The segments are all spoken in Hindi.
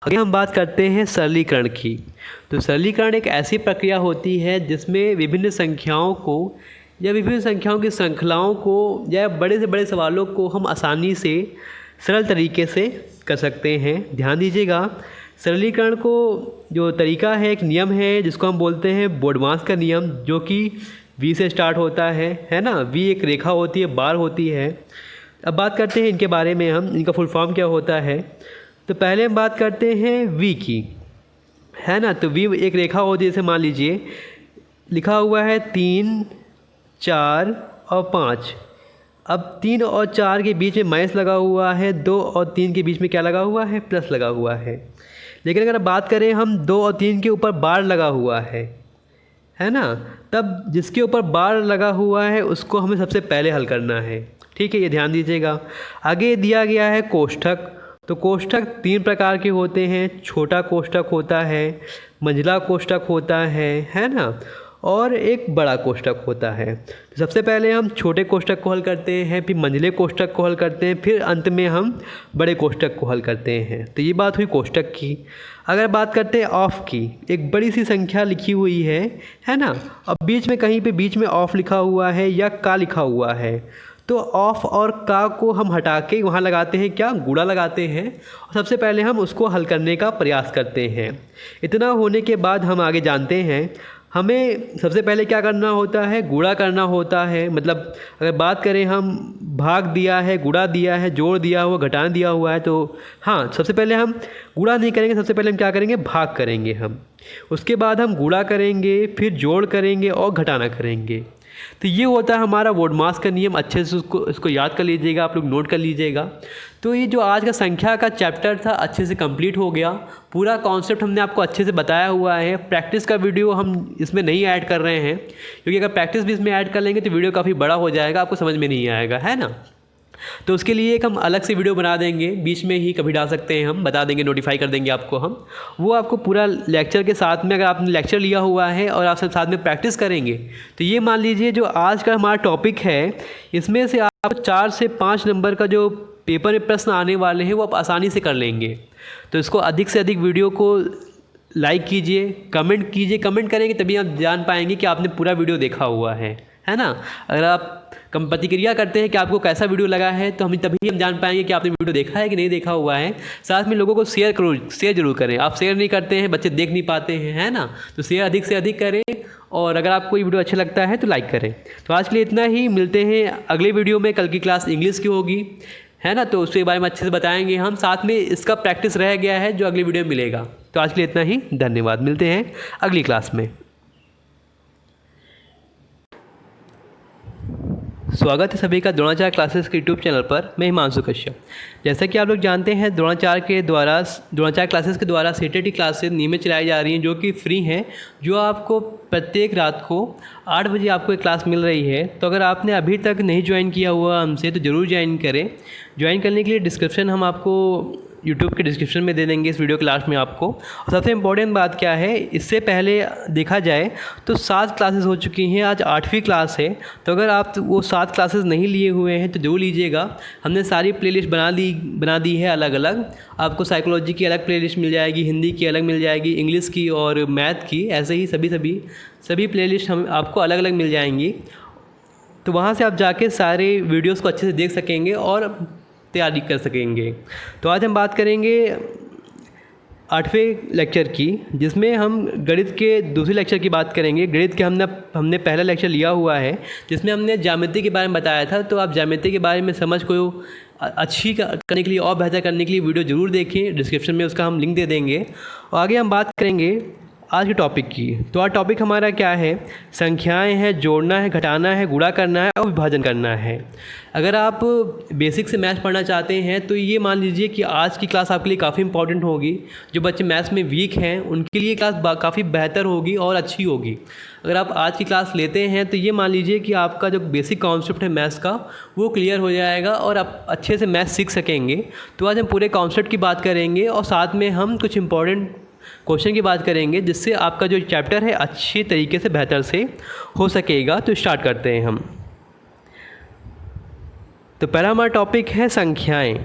आगे हम बात करते हैं सरलीकरण की। तो सरलीकरण एक ऐसी प्रक्रिया होती है जिसमें विभिन्न संख्याओं को या विभिन्न संख्याओं की श्रृंखलाओं को या बड़े से बड़े सवालों को हम आसानी से सरल तरीके से कर सकते हैं। ध्यान दीजिएगा, सरलीकरण को जो तरीका है, एक नियम है जिसको हम बोलते हैं बोडमास का नियम, जो कि V से स्टार्ट होता है ना। V एक रेखा होती है, बार होती है। अब बात करते हैं इनके बारे में, हम इनका फुल फॉर्म क्या होता है। तो पहले हम बात करते हैं V की, है ना। तो V एक रेखा होती है, जैसे मान लीजिए लिखा हुआ है 3, 4 और 5। अब 3 और 4 के बीच में माइनस लगा हुआ है, 2 और 3 के बीच में क्या लगा हुआ है, प्लस लगा हुआ है। लेकिन अगर बात करें हम 2 और 3 के ऊपर बार लगा हुआ है ना, तब जिसके ऊपर बार लगा हुआ है उसको हमें सबसे पहले हल करना है। ठीक है, ये ध्यान दीजिएगा। आगे दिया गया है कोष्ठक। तो कोष्ठक 3 प्रकार के होते हैं। छोटा कोष्ठक होता है, मंझला कोष्ठक होता है ना, और एक बड़ा कोष्ठक होता है। तो सबसे पहले हम छोटे कोष्ठक को हल करते हैं, फिर मंझले कोष्ठक को हल करते हैं, फिर अंत में हम बड़े कोष्ठक को हल करते हैं। तो ये बात हुई कोष्ठक की। अगर बात करते हैं ऑफ की, एक बड़ी सी संख्या लिखी हुई है ना, अब बीच में कहीं पे बीच में ऑफ लिखा हुआ है या का लिखा हुआ है, तो ऑफ और का को हम हटा के वहाँ लगाते हैं क्या, गुणा लगाते हैं, और सबसे पहले हम उसको हल करने का प्रयास करते हैं। इतना होने के बाद हम आगे जानते हैं हमें सबसे पहले क्या करना होता है, गुणा करना होता है। मतलब अगर बात करें हम भाग दिया है, गुणा दिया है, जोड़ दिया हुआ, घटाना दिया हुआ है, तो हाँ सबसे पहले हम गुणा नहीं करेंगे, सबसे पहले हम क्या करेंगे, भाग करेंगे हम। उसके बाद हम गुणा करेंगे, फिर जोड़ करेंगे और घटाना करेंगे। तो ये होता है हमारा बोडमास का नियम। अच्छे से इसको याद कर लीजिएगा, आप लोग नोट कर लीजिएगा। तो ये जो आज का संख्या का चैप्टर था अच्छे से कंप्लीट हो गया। पूरा कॉन्सेप्ट हमने आपको अच्छे से बताया हुआ है। प्रैक्टिस का वीडियो हम इसमें नहीं ऐड कर रहे हैं, क्योंकि अगर प्रैक्टिस भी इसमें ऐड कर लेंगे तो वीडियो काफ़ी बड़ा हो जाएगा, आपको समझ में नहीं आएगा, है ना। तो उसके लिए एक हम अलग से वीडियो बना देंगे, बीच में ही कभी डाल सकते हैं, हम बता देंगे, नोटिफाई कर देंगे आपको हम। वो आपको पूरा लेक्चर के साथ में, अगर आपने लेक्चर लिया हुआ है और आप सब साथ में प्रैक्टिस करेंगे, तो ये मान लीजिए जो आज का हमारा टॉपिक है, इसमें से आप 4 से 5 नंबर का जो पेपर में प्रश्न आने वाले हैं वो आप आसानी से कर लेंगे। तो इसको अधिक से अधिक वीडियो को लाइक कीजिए, कमेंट कीजिए। कमेंट करेंगे तभी आप जान पाएंगे कि आपने पूरा वीडियो देखा हुआ है ना। अगर आप प्रतिक्रिया करते हैं कि आपको कैसा वीडियो लगा है, तो हम तभी हम जान पाएंगे कि आपने वीडियो देखा है कि नहीं देखा हुआ है। साथ में लोगों को शेयर जरूर करें। आप शेयर नहीं करते हैं, बच्चे देख नहीं पाते हैं, है ना। तो शेयर अधिक से अधिक करें, और अगर आपको ये वीडियो अच्छा लगता है तो लाइक करें। तो आज के लिए इतना ही, मिलते हैं अगले वीडियो में। कल की क्लास इंग्लिश की होगी, है ना, तो उसके बारे में अच्छे से बताएंगे हम। साथ में इसका प्रैक्टिस रह गया है जो अगली वीडियो में मिलेगा। तो आज के लिए इतना ही, धन्यवाद। मिलते हैं अगली क्लास में। स्वागत है सभी का द्रोणाचार्य क्लासेस के यूट्यूब चैनल पर। मैं हिमांशु कश्यप। जैसा कि आप लोग जानते हैं, द्रोणाचार्य क्लासेस के द्वारा सेटेटी क्लासेस नियमित चलाई जा रही हैं, जो कि फ्री हैं, जो आपको प्रत्येक रात को 8 बजे आपको एक क्लास मिल रही है। तो अगर आपने अभी तक नहीं ज्वाइन किया हुआ हमसे, तो ज़रूर ज्वाइन करें। ज्वाइन करने के लिए डिस्क्रिप्शन हम आपको यूट्यूब के डिस्क्रिप्शन में दे देंगे इस वीडियो के लास्ट में आपको। और सबसे इम्पोर्टेंट बात क्या है, इससे पहले देखा जाए तो 7 क्लासेस हो चुकी हैं, आज 8वीं क्लास है। तो अगर आप वो 7 क्लासेस नहीं लिए हुए हैं तो जरूर लीजिएगा। हमने सारी प्लेलिस्ट बना दी है अलग अलग। आपको साइकोलॉजी की अलग प्लेलिस्ट मिल जाएगी, हिंदी की अलग मिल जाएगी, इंग्लिश की और मैथ की, ऐसे ही सभी प्लेलिस्ट हम आपको अलग अलग मिल जाएंगी। तो वहाँ से आप जाके सारे वीडियोज़ को अच्छे से देख सकेंगे और तैयारी कर सकेंगे। तो आज हम बात करेंगे 8वें लेक्चर की, जिसमें हम गणित के दूसरे लेक्चर की बात करेंगे। गणित के हमने पहला लेक्चर लिया हुआ है, जिसमें हमने ज्यामिति के बारे में बताया था। तो आप ज्यामिति के बारे में समझ को अच्छी करने के लिए और बेहतर करने के लिए वीडियो ज़रूर देखें, डिस्क्रिप्शन में उसका हम लिंक दे देंगे। और आगे हम बात करेंगे आज के टॉपिक की। तो आज टॉपिक हमारा क्या है, संख्याएं हैं, जोड़ना है, घटाना है, गुणा करना है और विभाजन करना है। अगर आप बेसिक से मैथ्स पढ़ना चाहते हैं तो ये मान लीजिए कि आज की क्लास आपके लिए काफ़ी इंपॉर्टेंट होगी। जो बच्चे मैथ्स में वीक हैं उनके लिए क्लास काफ़ी बेहतर होगी और अच्छी होगी। अगर आप आज की क्लास लेते हैं तो ये मान लीजिए कि आपका जो बेसिक कॉन्सेप्ट है मैथ्स का वो क्लियर हो जाएगा और आप अच्छे से मैथ्स सीख सकेंगे। तो आज हम पूरे कॉन्सेप्ट की बात करेंगे और साथ में हम कुछ इंपॉर्टेंट क्वेश्चन की बात करेंगे, जिससे आपका जो चैप्टर है अच्छी तरीके से बेहतर से हो सकेगा। तो स्टार्ट करते हैं हम। तो पहला हमारा टॉपिक है संख्याएं।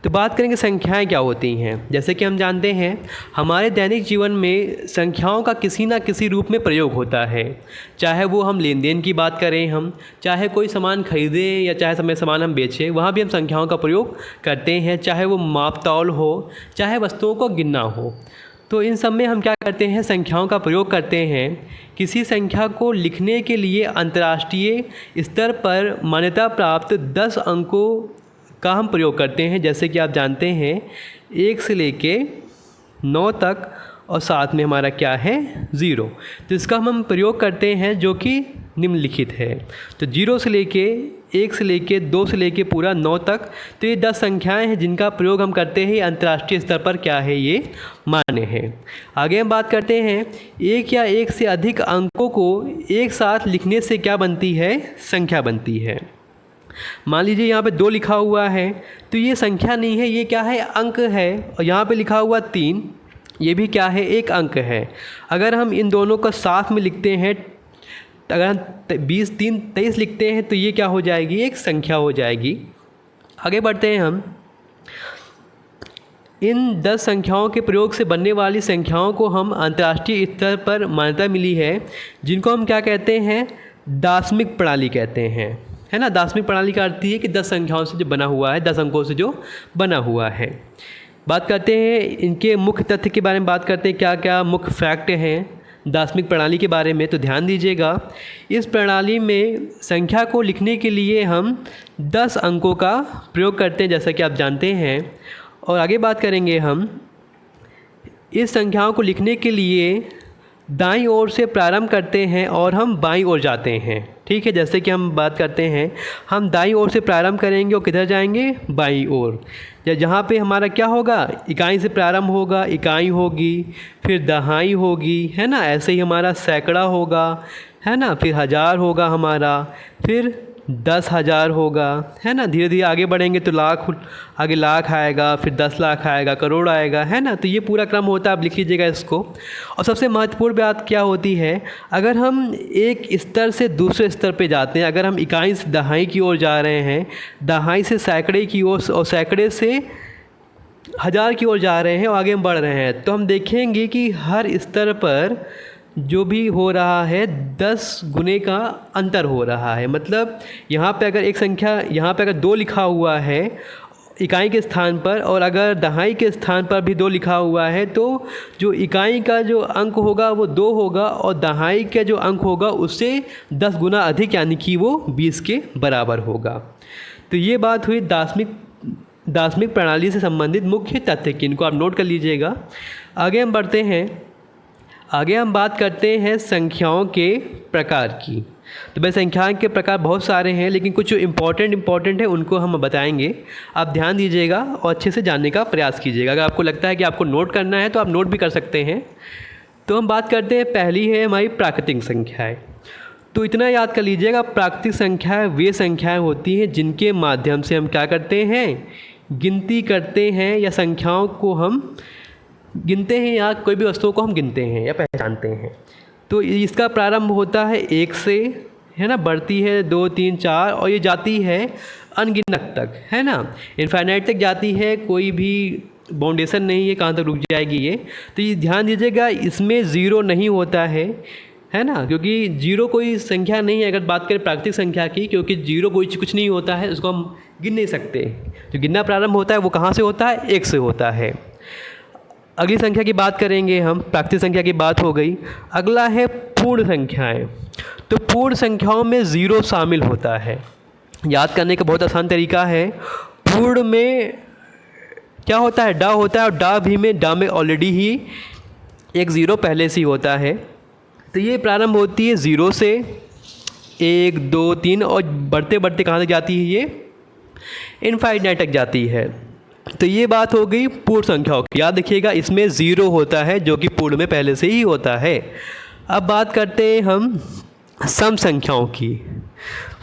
तो बात करेंगे संख्याएं क्या होती हैं। जैसे कि हम जानते हैं हमारे दैनिक जीवन में संख्याओं का किसी ना किसी रूप में प्रयोग होता है, चाहे वो हम लेन देन की बात करें, हम चाहे कोई सामान खरीदें या चाहे समय सामान हम बेचें, वहाँ भी हम संख्याओं का प्रयोग करते हैं, चाहे वो माप तौल हो, चाहे वस्तुओं को गिनना हो। तो इन सब में हम क्या करते हैं, संख्याओं का प्रयोग करते हैं। किसी संख्या को लिखने के लिए अंतर्राष्ट्रीय स्तर पर मान्यता प्राप्त 10 अंकों का हम प्रयोग करते हैं। जैसे कि आप जानते हैं 1 से लेके 9 तक और साथ में हमारा क्या है 0, तो इसका हम प्रयोग करते हैं जो कि निम्नलिखित है। तो 0 से लेके 1 से लेके 2 से लेके पूरा 9 तक, तो ये 10 संख्याएं हैं जिनका प्रयोग हम करते हैं अंतर्राष्ट्रीय स्तर पर क्या है ये मान्य है। आगे हम बात करते हैं एक या एक से अधिक अंकों को एक साथ लिखने से क्या बनती है, संख्या बनती है। मान लीजिए यहाँ पे 2 लिखा हुआ है तो ये संख्या नहीं है, ये क्या है, अंक है। और यहाँ पे लिखा हुआ 3, ये भी क्या है, एक अंक है। अगर हम इन दोनों को साथ में लिखते हैं, अगर हम 20 3 23 लिखते हैं तो ये क्या हो जाएगी, एक संख्या हो जाएगी। आगे बढ़ते हैं हम। इन 10 संख्याओं के प्रयोग से बनने वाली संख्याओं को हम अंतर्राष्ट्रीय स्तर पर मान्यता मिली है, जिनको हम क्या कहते हैं, दार्शनिक प्रणाली कहते हैं, है ना। दार्शनिक प्रणाली का अर्थ है कि 10 संख्याओं से जो बना हुआ है, 10 अंकों से जो बना हुआ है। बात करते हैं इनके मुख्य तथ्य के बारे में, बात करते हैं क्या क्या मुख्य फैक्ट हैं दार्शनिक प्रणाली के बारे में। तो ध्यान दीजिएगा, इस प्रणाली में संख्या को लिखने के लिए हम 10 अंकों का प्रयोग करते हैं, जैसा कि आप जानते हैं। और आगे बात करेंगे हम, इस संख्याओं को लिखने के लिए दाईं ओर से प्रारंभ करते हैं और हम बाईं ओर जाते हैं, ठीक है। जैसे कि हम बात करते हैं, हम दाईं ओर से प्रारंभ करेंगे और किधर जाएंगे, बाईं ओर। या जहाँ पे हमारा क्या होगा, इकाई से प्रारंभ होगा, इकाई होगी, फिर दहाई होगी, है ना। ऐसे ही हमारा सैकड़ा होगा, है ना, फिर हज़ार होगा हमारा, फिर 10,000 होगा, है ना। धीरे धीरे आगे बढ़ेंगे तो लाख, आगे लाख आएगा, फिर 10 लाख आएगा, करोड़ आएगा, है ना। तो ये पूरा क्रम होता है, आप लिख लीजिएगा इसको। और सबसे महत्वपूर्ण बात क्या होती है, अगर हम एक स्तर से दूसरे स्तर पे जाते हैं, अगर हम इकाई से दहाई की ओर जा रहे हैं, दहाई से सैकड़े की ओर और सैकड़े से 1000 की ओर जा रहे हैं और आगे हम बढ़ रहे हैं, तो हम देखेंगे कि हर स्तर पर जो भी हो रहा है 10 गुने का अंतर हो रहा है। मतलब यहाँ पे अगर एक संख्या, यहाँ पे अगर 2 लिखा हुआ है इकाई के स्थान पर, और अगर दहाई के स्थान पर भी 2 लिखा हुआ है, तो जो इकाई का जो अंक होगा वो 2 होगा और दहाई का जो अंक होगा उससे 10 गुना अधिक, यानी कि वो 20 के बराबर होगा। तो ये बात हुई दार्शनिक प्रणाली से संबंधित मुख्य तथ्य की, इनको आप नोट कर लीजिएगा। आगे हम बढ़ते हैं, आगे हम बात करते हैं संख्याओं के प्रकार की। तो भाई संख्याओं के प्रकार बहुत सारे हैं, लेकिन कुछ जो इम्पोर्टेंट है उनको हम बताएंगे। आप ध्यान दीजिएगा और अच्छे से जानने का प्रयास कीजिएगा। अगर आपको लगता है कि आपको नोट करना है तो आप नोट भी कर सकते हैं। तो हम बात करते हैं, पहली है हमारी प्राकृतिक संख्याएँ। तो इतना याद कर लीजिएगा, प्राकृतिक संख्याएँ वे संख्याएँ होती हैं जिनके माध्यम से हम क्या करते हैं, गिनती करते हैं, या संख्याओं को हम गिनते हैं, या कोई भी वस्तुओं को हम गिनते हैं या पहचानते हैं। तो इसका प्रारंभ होता है 1 से, है ना, बढ़ती है 2 3 4 और ये जाती है अनगिनत तक, है ना, इनफाइनाइट तक जाती है, कोई भी बाउंडेशन नहीं है कहाँ तक रुक जाएगी ये। तो ये ध्यान दीजिएगा, इसमें 0 नहीं होता है ना, क्योंकि 0 कोई संख्या नहीं है अगर बात करें प्राकृतिक संख्या की, क्योंकि 0 कोई कुछ नहीं होता है, उसको हम गिन नहीं सकते। जो गिनना प्रारंभ होता है वो कहाँ से होता है, 1 से होता है। अगली संख्या की बात करेंगे हम, प्राकृतिक संख्या की बात हो गई। अगला है पूर्ण संख्याएं। तो पूर्ण संख्याओं में 0 शामिल होता है। याद करने का बहुत आसान तरीका है, पूर्ण में क्या होता है, डा होता है, और डा में ऑलरेडी ही एक 0 पहले से ही होता है। तो ये प्रारंभ होती है 0 से, 1 2 3 और बढ़ते बढ़ते कहाँ तक जाती है, ये इनफाइनाइट तक जाती है। तो ये बात हो गई पूर्ण संख्याओं की। याद रखिएगा, इसमें 0 होता है जो कि पूर्ण में पहले से ही होता है। अब बात करते हैं हम सम संख्याओं की।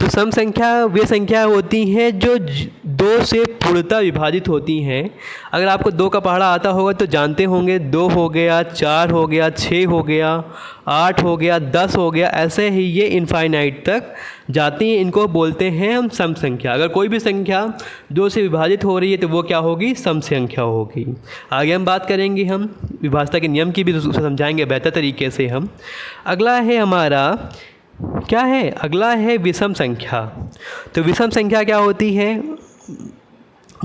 तो सम संख्या वे संख्या होती हैं जो 2 से पूर्णतः विभाजित होती हैं। अगर आपको 2 का पहाड़ा आता होगा तो जानते होंगे 2 हो गया, 4 हो गया, 6 हो गया, 8 हो गया, 10 हो गया, ऐसे ही ये इनफाइनाइट तक जाती हैं। इनको बोलते हैं हम सम संख्या। अगर कोई भी संख्या 2 से विभाजित हो रही है तो वो क्या होगी? सम संख्या होगी। आगे हम बात करेंगे, हम विभाजता के नियम की भी समझाएंगे बेहतर तरीके से हम। अगला है हमारा क्या है? अगला है विषम संख्या। तो विषम संख्या क्या होती है?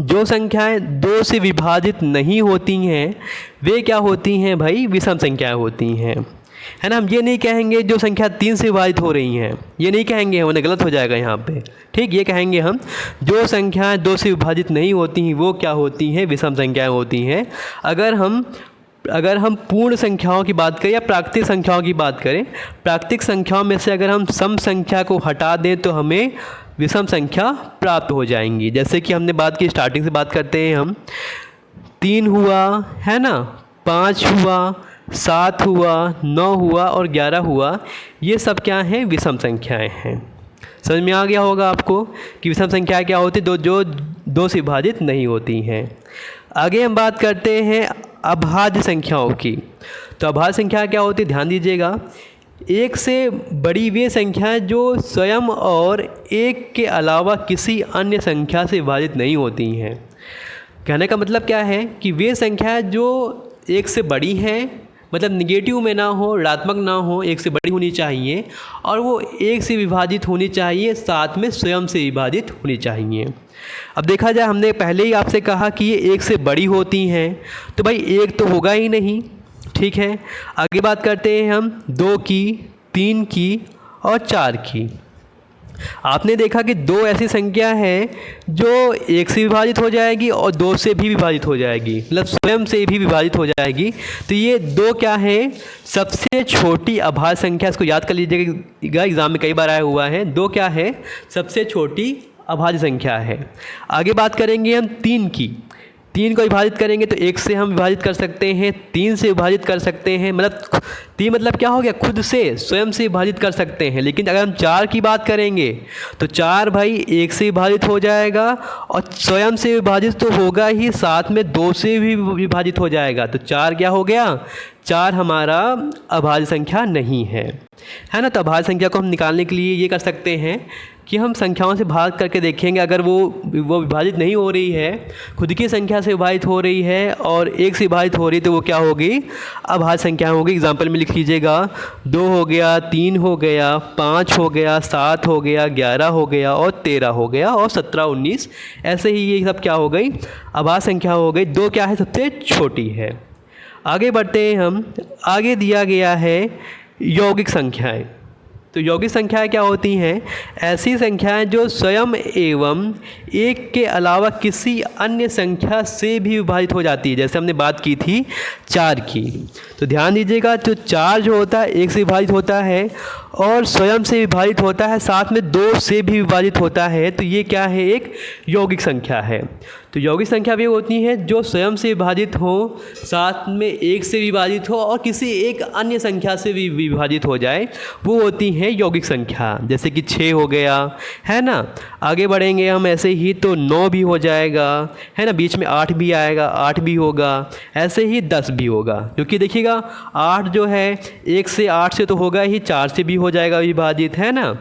जो संख्याएं 2 से विभाजित नहीं होती हैं वे क्या होती हैं भाई? विषम संख्याएं होती हैं, है ना। हम ये नहीं कहेंगे जो संख्या 3 से विभाजित हो रही हैं, ये नहीं कहेंगे, उन्हें गलत हो जाएगा यहाँ पे, ठीक। ये कहेंगे हम जो संख्याएं 2 से विभाजित नहीं होती हैं वो क्या होती हैं? विषम संख्याएं होती हैं। अगर हम पूर्ण संख्याओं की बात करें या प्राकृतिक संख्याओं की बात करें, प्राकृतिक संख्याओं में से अगर हम सम संख्या को हटा दें तो हमें विषम संख्या प्राप्त हो जाएंगी। जैसे कि हमने बात की, स्टार्टिंग से बात करते हैं हम, 3 हुआ, है ना, 5 हुआ, 7 हुआ, 9 हुआ और 11 हुआ, ये सब क्या हैं? विषम संख्याएं हैं। समझ में आ गया होगा आपको कि विषम संख्या क्या होती है? जो 2 से विभाजित नहीं होती हैं। आगे हम बात करते हैं अभाज्य संख्याओं की। तो अभाज्य संख्या क्या होती है? ध्यान दीजिएगा, 1 से बड़ी वे संख्याएं जो स्वयं और 1 के अलावा किसी अन्य संख्या से विभाजित नहीं होती हैं। कहने का मतलब क्या है कि वे संख्याएं जो 1 से बड़ी हैं, मतलब निगेटिव में ना हो, ऋणात्मक ना हो, 1 से बड़ी होनी चाहिए और वो 1 से विभाजित होनी चाहिए, साथ में स्वयं से विभाजित होनी चाहिए। अब देखा जाए, हमने पहले ही आपसे कहा कि ये 1 से बड़ी होती हैं, तो भाई 1 तो होगा ही नहीं, ठीक है। आगे बात करते हैं हम 2 की, 3 की और 4 की। आपने देखा कि 2 ऐसी संख्या है जो 1 से विभाजित हो जाएगी और 2 से भी विभाजित हो जाएगी, मतलब स्वयं से भी विभाजित हो जाएगी। तो ये 2 क्या है? सबसे छोटी अभाज्य संख्या। इसको याद कर लीजिएगा, एग्जाम में कई बार आया हुआ है। 2 क्या है? सबसे छोटी अभाज्य संख्या है। आगे बात करेंगे हम 3 की। 3 को विभाजित करेंगे तो 1 से हम विभाजित कर सकते हैं, 3 से विभाजित कर सकते हैं, मतलब 3 मतलब क्या हो गया? खुद से, स्वयं से विभाजित कर सकते हैं। लेकिन अगर हम 4 की बात करेंगे तो 4 भाई 1 से विभाजित हो जाएगा और स्वयं से विभाजित तो होगा ही, साथ में 2 से भी विभाजित हो जाएगा। तो 4 क्या हो गया? 4 हमारा अभाज्य संख्या नहीं है ना। तो अभाज्य संख्या को हम निकालने के लिए ये कर सकते हैं कि हम संख्याओं से भाग करके देखेंगे। अगर वो विभाजित नहीं हो रही है, खुद की संख्या से विभाजित हो रही है और 1 से विभाजित हो रही है, तो वो क्या होगी? अभाज्य संख्या होगी। एग्जाम्पल में लिख लीजिएगा, 2 हो गया, 3 हो गया, 5 हो गया, 7 हो गया, 11 हो गया और 13 हो गया और 17, 19, ऐसे ही ये सब क्या हो गई? अभाज्य संख्या हो गई। 2 क्या है? सबसे छोटी है। आगे बढ़ते हैं हम। आगे दिया गया है यौगिक संख्याएं। तो यौगिक संख्याएं क्या होती हैं? ऐसी संख्याएं जो स्वयं एवं 1 के अलावा किसी अन्य संख्या से भी विभाजित हो जाती है। जैसे हमने बात की थी 4 की। तो ध्यान दीजिएगा, जो 4 जो होता है 1 से विभाजित होता है और स्वयं से विभाजित होता है, साथ में 2 से भी विभाजित होता है। तो ये क्या है? एक यौगिक संख्या है। तो यौगिक संख्या वे होती हैं जो स्वयं से विभाजित हो, साथ में 1 से विभाजित हो और किसी एक अन्य संख्या से भी विभाजित हो जाए, वो होती हैं यौगिक संख्या। जैसे कि 6 हो गया, है ना। आगे बढ़ेंगे हम ऐसे ही तो 9 भी हो जाएगा, है ना, बीच में 8 भी आएगा, 8 भी होगा, ऐसे ही 10 भी होगा। क्योंकि देखिएगा 8 जो है 1 से 8 से तो होगा ही, 4 से भी हो जाएगा विभाजित, है ना।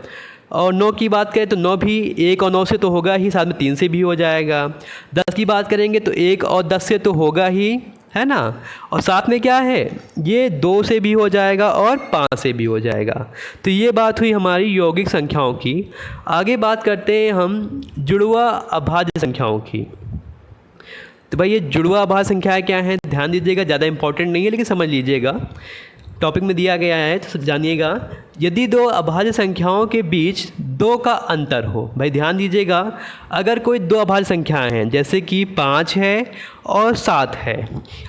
और 9 की बात करें तो 9 भी 1 और 9 से तो होगा ही, साथ में 3 से भी हो जाएगा। 10 की बात करेंगे तो 1 और 10 से तो होगा ही, है ना। और साथ में क्या है? ये 2 से भी हो जाएगा और 5 से भी हो जाएगा। तो ये बात हुई हमारी यौगिक संख्याओं की। आगे बात करते हैं हम जुड़वा अभाज्य संख्याओं की। तो भाई ये जुड़वा अभाज्य संख्याएं क्या हैं? ध्यान दीजिएगा, ज़्यादा इंपॉर्टेंट नहीं है लेकिन समझ लीजिएगा, टॉपिक में दिया गया है तो जानिएगा। यदि 2 अभाज्य संख्याओं के बीच 2 का अंतर हो, भाई ध्यान दीजिएगा, अगर कोई 2 अभाज्य संख्याएं हैं जैसे कि 5 है और 7 है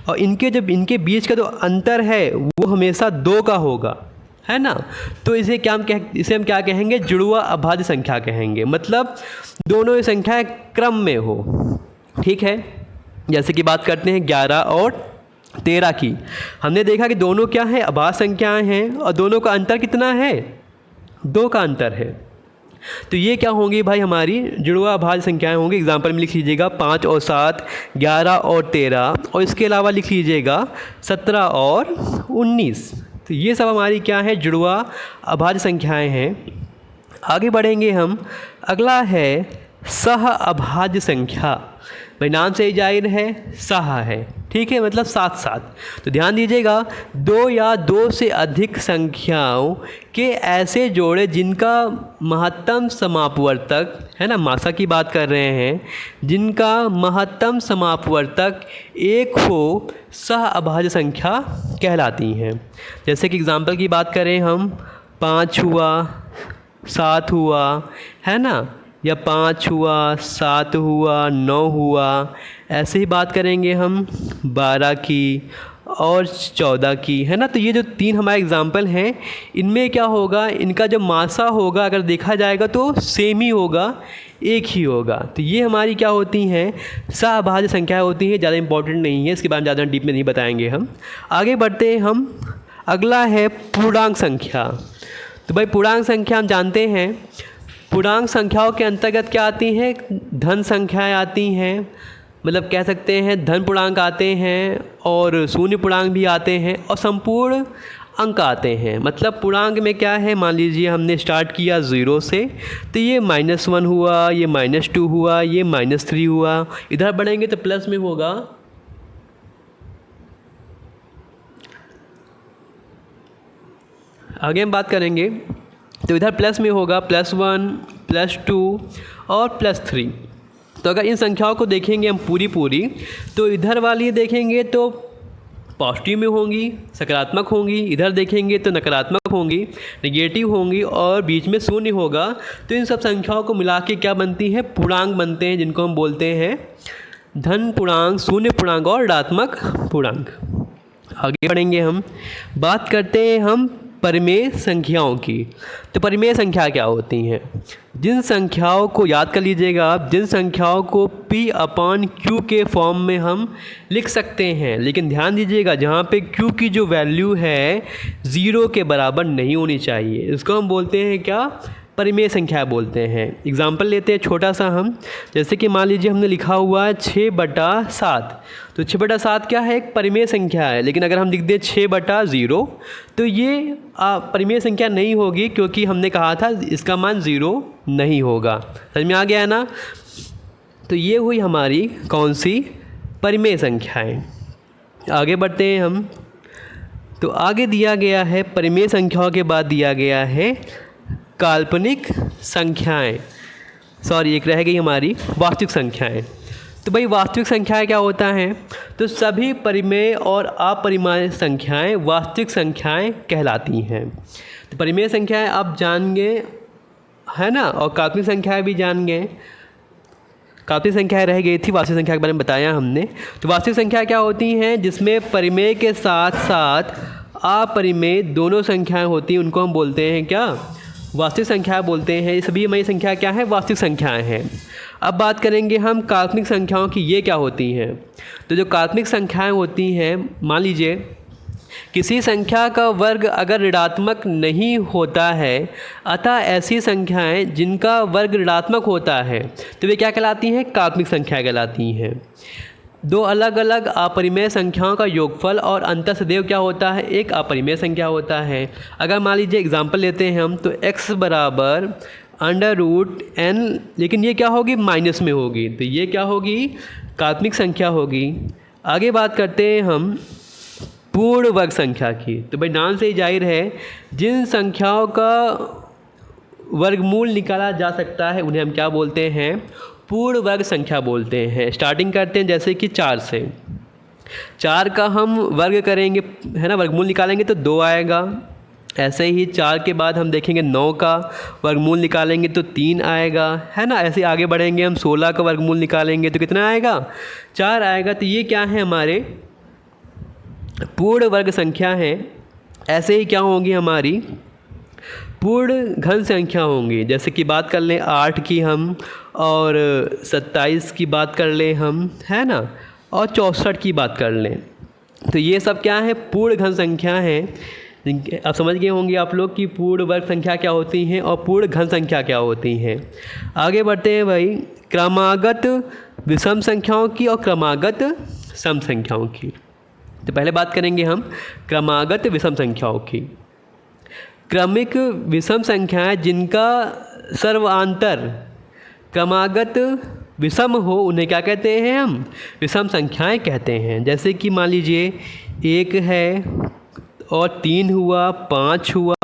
और इनके बीच का जो अंतर है वो हमेशा 2 का होगा, है ना। तो इसे हम क्या कहेंगे? जुड़वा अभाज्य संख्या कहेंगे। मतलब दोनों ये संख्याएं क्रम में हो, ठीक है। जैसे कि बात करते हैं 11 और 13 की। हमने देखा कि दोनों क्या हैं? अभाज्य संख्याएं हैं और दोनों का अंतर कितना है? 2 का अंतर है, तो ये क्या होंगी भाई, हमारी जुड़वा अभाज्य संख्याएं होंगी। एग्जाम्पल में लिख लीजिएगा 5 और 7, 11 और 13, और इसके अलावा लिख लीजिएगा 17 और 19। तो ये सब हमारी क्या है, जुड़वा अभाज्य संख्याएं हैं। आगे बढ़ेंगे हम। अगला है सह अभाज्य संख्या। भाई नाम से ही जाहिर है, सह है, ठीक है, मतलब साथ साथ। तो ध्यान दीजिएगा, दो या दो से अधिक संख्याओं के ऐसे जोड़े जिनका महत्तम समापवर्तक है ना, मासा की बात कर रहे हैं, जिनका महत्तम समापवर्तक एक हो, सह अभाज्य संख्या कहलाती हैं। जैसे कि एग्जाम्पल की बात करें हम, 5 हुआ, 7 हुआ, है ना, या 5 हुआ, 7 हुआ, 9 हुआ। ऐसे ही बात करेंगे हम 12 की और 14 की, है ना। तो ये जो 3 हमारे एग्जाम्पल हैं, इनमें क्या होगा, इनका जो मासा होगा अगर देखा जाएगा तो सेम ही होगा, एक ही होगा। तो ये हमारी क्या होती हैं, सहअभाज्य संख्या होती है। ज़्यादा इंपॉर्टेंट नहीं है, इसके बारे में ज़्यादा डीप में नहीं बताएंगे हम। आगे बढ़ते हैं हम। अगला है पूर्णांक संख्या। तो भाई पूर्णांक संख्या हम जानते हैं, पूर्णांक संख्याओं के अंतर्गत क्या आती हैं, धन संख्याएं आती हैं, मतलब कह सकते हैं धन पूर्णांक आते हैं, और शून्य पूर्णांक भी आते हैं, और संपूर्ण अंक आते हैं। मतलब पूर्णांक में क्या है, मान लीजिए हमने स्टार्ट किया 0 से, तो ये -1 हुआ, ये -2 हुआ, ये -3 हुआ। इधर बढ़ेंगे तो प्लस में होगा, आगे हम बात करेंगे। तो इधर प्लस में होगा +1, +2 और +3। तो अगर इन संख्याओं को देखेंगे हम पूरी, तो इधर वाली देखेंगे तो पॉजिटिव में होंगी, सकारात्मक होंगी, इधर देखेंगे तो नकारात्मक होंगी, नेगेटिव होंगी, और बीच में शून्य होगा। तो इन सब संख्याओं को मिला के क्या बनती हैं, पूर्णांक बनते हैं, जिनको हम बोलते हैं धन पूर्णांक, शून्य पूर्णांक और ऋणात्मक पूर्णांक। आगे बढ़ेंगे हम, बात करते हैं हम परिमेय संख्याओं की। तो परिमेय संख्या क्या होती हैं, जिन संख्याओं को याद कर लीजिएगा आप, जिन संख्याओं को P/Q के फॉर्म में हम लिख सकते हैं, लेकिन ध्यान दीजिएगा जहाँ पे Q की जो वैल्यू है 0 के बराबर नहीं होनी चाहिए, इसको हम बोलते हैं क्या, परिमेय संख्या बोलते हैं। एग्जाम्पल लेते हैं छोटा सा हम, जैसे कि मान लीजिए हमने लिखा हुआ है 6/7। तो 6/7 क्या है, एक परिमेय संख्या है, लेकिन अगर हम लिख दें 6/0 तो ये परिमेय संख्या नहीं होगी, क्योंकि हमने कहा था इसका मान 0 नहीं होगा। समझ में आ गया है ना। तो ये हुई हमारी कौन सी, परिमेय संख्याएँ। आगे बढ़ते हैं हम। तो आगे दिया गया है, परिमेय संख्याओं के बाद दिया गया है काल्पनिक संख्याएं, सॉरी एक रह गई हमारी वास्तविक संख्याएं। तो भाई वास्तविक संख्याएं क्या होता है, तो सभी परिमेय और अपरिमेय संख्याएं वास्तविक संख्याएं कहलाती हैं। तो परिमेय संख्याएं आप जान गए, है ना, और काल्पनिक संख्याएं भी जान गए। काल्पनिक संख्याएं रह गई थी, वास्तविक संख्या के बारे में बताया हमने। तो वास्तविक संख्या क्या होती हैं, जिसमें परिमेय के साथ साथ अपरिमेय दोनों संख्याएं होती हैं, उनको हम बोलते हैं क्या, वास्तविक संख्या बोलते हैं। ये सभी हमारी संख्या क्या है, वास्तविक संख्याएं हैं। अब बात करेंगे हम काल्पनिक संख्याओं की, ये क्या होती हैं। तो जो काल्पनिक संख्याएं होती हैं, मान लीजिए किसी संख्या का वर्ग अगर ऋणात्मक नहीं होता है, अतः ऐसी संख्याएं जिनका वर्ग ऋणात्मक होता है, तो वे क्या कहलाती हैं, काल्पनिक संख्या कहलाती हैं। दो अलग अलग अपरिमेय संख्याओं का योगफल और अंतर सदैव क्या होता है, एक अपरिमेय संख्या होता है। अगर मान लीजिए एग्जाम्पल लेते हैं हम, तो x बराबर √n, लेकिन ये क्या होगी, माइनस में होगी, तो ये क्या होगी, काल्पनिक संख्या होगी। आगे बात करते हैं हम पूर्ण वर्ग संख्या की। तो भाई नाम से ही जाहिर है, जिन संख्याओं का वर्गमूल निकाला जा सकता है उन्हें हम क्या बोलते हैं, पूर्ण वर्ग संख्या बोलते हैं। स्टार्टिंग करते हैं जैसे कि 4 से, 4 का हम वर्ग करेंगे, है ना, वर्गमूल निकालेंगे तो 2 आएगा। ऐसे ही 4 के बाद हम देखेंगे 9 का वर्गमूल निकालेंगे तो 3 आएगा, है ना। ऐसे आगे बढ़ेंगे हम 16 का वर्गमूल निकालेंगे तो कितना आएगा, 4 आएगा। तो ये क्या है, हमारे पूर्ण वर्ग संख्या है। ऐसे ही क्या होंगी, हमारी पूर्ण घन संख्या होंगी। जैसे कि बात कर लें 8 की हम, और 27 की बात कर लें हम, है ना, और 64 की बात कर लें। तो ये सब क्या है, पूर्ण घन संख्या है। अब समझ गए होंगे आप लोग कि पूर्ण वर्ग संख्या क्या होती हैं और पूर्ण घन संख्या क्या होती हैं। आगे बढ़ते हैं भाई क्रमागत विषम संख्याओं की और क्रमागत सम संख्याओं की। तो पहले बात करेंगे हम क्रमागत विषम संख्याओं की। क्रमिक विषम संख्याएं जिनका सर्वांतर क्रमागत विषम हो उन्हें क्या कहते हैं हम? विषम संख्याएं कहते हैं। जैसे कि मान लीजिए 1 है और 3 हुआ, 5 हुआ,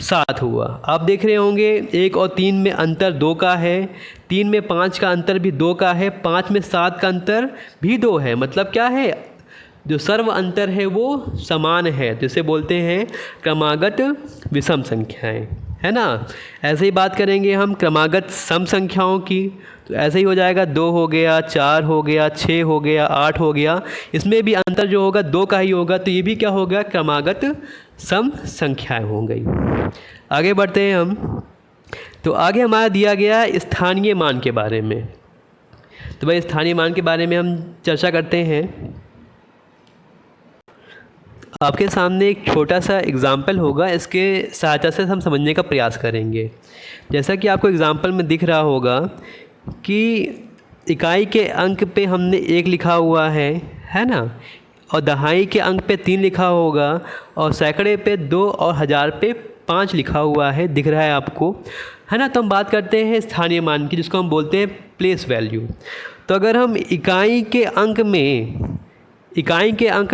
7 हुआ। आप देख रहे होंगे 1 और 3 में अंतर 2 का है, 3 में 5 का अंतर भी 2 का है, 5 में 7 का अंतर भी 2 है। मतलब क्या है? जो सर्व अंतर है वो समान है, जिसे बोलते हैं क्रमागत विषम संख्याएं, है ना। ऐसे ही बात करेंगे हम क्रमागत सम संख्याओं की। तो ऐसे ही हो जाएगा 2 हो गया, 4 हो गया, 6 हो गया, 8 हो गया। इसमें भी अंतर जो होगा 2 का ही होगा, तो ये भी क्या होगा? क्रमागत सम संख्याएं हो गई। आगे बढ़ते हैं हम। तो आगे हमारा दिया गया स्थानीय मान के बारे में। तो भाई स्थानीय मान के बारे में हम चर्चा करते हैं। आपके सामने एक छोटा सा एग्ज़ाम्पल होगा, इसके सहायता से हम समझने का प्रयास करेंगे। जैसा कि आपको एग्ज़ाम्पल में दिख रहा होगा कि इकाई के अंक पे हमने 1 लिखा हुआ है ना, और दहाई के अंक पे 3 लिखा होगा, और सैकड़े पे 2 और हज़ार पे 5 लिखा हुआ है, दिख रहा है आपको, है ना। तो हम बात करते हैं स्थानीय मान की, जिसको हम बोलते हैं प्लेस वैल्यू। तो अगर हम इकाई के अंक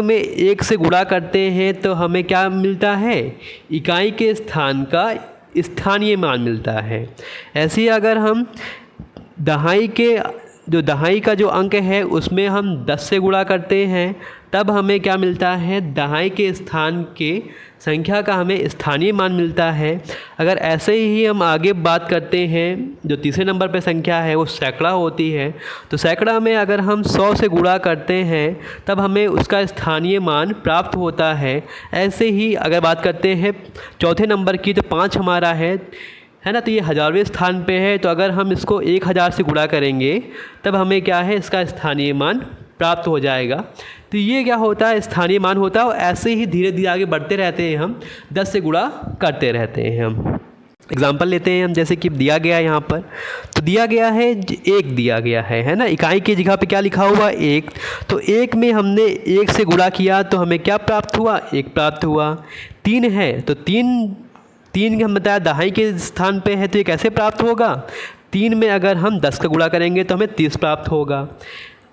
में 1 से गुणा करते हैं तो हमें क्या मिलता है? इकाई के स्थान का स्थानीय मान मिलता है। ऐसे ही अगर हम दहाई का जो अंक है उसमें हम 10 से गुणा करते हैं, तब हमें क्या मिलता है? दहाई के स्थान के संख्या का हमें स्थानीय मान मिलता है। अगर ऐसे ही हम आगे बात करते हैं, जो तीसरे नंबर पे संख्या है वो सैकड़ा होती है। तो सैकड़ा में अगर हम 100 से गुणा करते हैं तब हमें उसका स्थानीय मान प्राप्त होता है। ऐसे ही अगर बात करते हैं चौथे नंबर की, तो 5 हमारा है ना, तो ये हज़ारवें स्थान पे है। तो अगर हम इसको 1000 से गुणा करेंगे तब हमें क्या है? इसका स्थानीय मान प्राप्त हो जाएगा। तो ये क्या होता है? स्थानीय मान होता है। और ऐसे ही धीरे धीरे आगे बढ़ते रहते हैं, हम 10 से गुणा करते रहते हैं। हम एग्जाम्पल लेते हैं हम, जैसे कि दिया गया है यहाँ पर। तो दिया गया है 1 दिया गया है ना। इकाई की जगह पे क्या लिखा हुआ? 1। तो 1 में हमने 1 से गुणा किया तो हमें क्या प्राप्त हुआ? 1 प्राप्त हुआ। 3 है तो 3 हम बताया दहाई के स्थान पे है, तो ये कैसे प्राप्त होगा? 3 में अगर हम 10 का गुणा करेंगे तो हमें 30 प्राप्त होगा।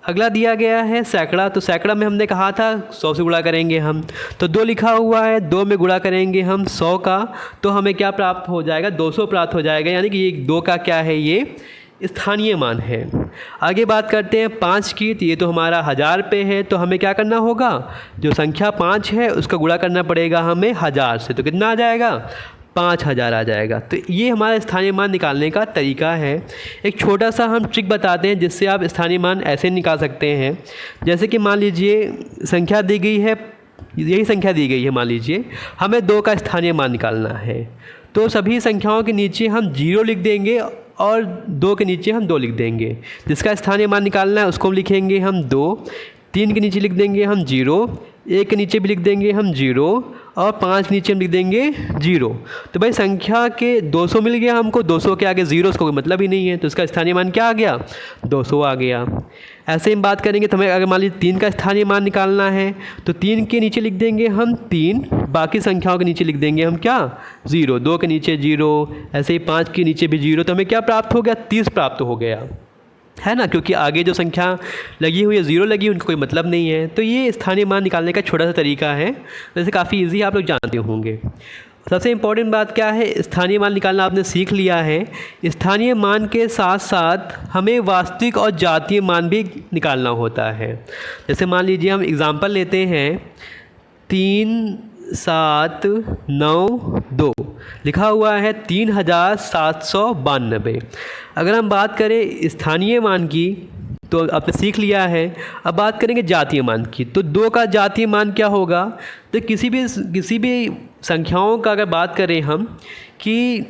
अगला दिया गया है सैकड़ा। तो सैकड़ा में हमने कहा था 100 से गुणा करेंगे हम, तो 2 लिखा हुआ है, 2 में गुणा करेंगे हम 100 का, तो हमें क्या प्राप्त हो जाएगा? 200 प्राप्त हो जाएगा। यानी कि ये 2 का क्या है? ये स्थानीय मान है। आगे बात करते हैं 5 की। तो ये तो हमारा 1000 पे है, तो हमें क्या करना होगा? जो संख्या 5 है उसका गुणा करना पड़ेगा हमें 1000 से। तो कितना आ जाएगा? 5000 आ जाएगा। तो ये हमारा स्थानीय मान निकालने का तरीका है। एक छोटा सा हम ट्रिक बताते हैं जिससे आप स्थानीय मान ऐसे निकाल सकते हैं। जैसे कि मान लीजिए संख्या दी गई है, यही संख्या दी गई है, मान लीजिए हमें 2 का स्थानीय मान निकालना है। तो सभी संख्याओं के नीचे हम 0 लिख देंगे और 2 के नीचे हम 2 लिख देंगे। जिसका स्थानीय मान निकालना है उसको हम लिखेंगे हम 2, 3 के नीचे लिख देंगे हम 0, 1 के नीचे भी लिख देंगे हम 0, और 5 के नीचे हम लिख देंगे 0। तो भाई संख्या के 200 मिल गया हमको, 200 के आगे 0 उसका कोई मतलब ही नहीं है, तो इसका स्थानीय मान क्या आ गया? 200 आ गया। ऐसे ही हम बात करेंगे तो हमें अगर मान लीजिए 3 का स्थानीय मान निकालना है, तो 3 के नीचे लिख देंगे हम 3, बाकी संख्याओं के नीचे लिख देंगे हम क्या? 0, 2 के नीचे 0, ऐसे ही 5 के नीचे भी 0। तो हमें क्या प्राप्त हो गया? 30 प्राप्त हो गया, है ना, क्योंकि आगे जो संख्या लगी हुई है 0 लगी है, उनका कोई मतलब नहीं है। तो ये स्थानीय मान निकालने का छोटा सा तरीका है, वैसे काफ़ी इजी आप लोग जानते होंगे। सबसे इम्पॉर्टेंट बात क्या है? स्थानीय मान निकालना आपने सीख लिया है। स्थानीय मान के साथ साथ हमें वास्तविक और जातीय मान भी निकालना होता है। जैसे मान लीजिए हम एग्ज़ाम्पल लेते हैं 3792 लिखा हुआ है 3792। अगर हम बात करें स्थानीय मान की तो आपने सीख लिया है। अब बात करेंगे जातीय मान की। तो 2 का जातीय मान क्या होगा? तो किसी भी संख्याओं का अगर बात करें हम कि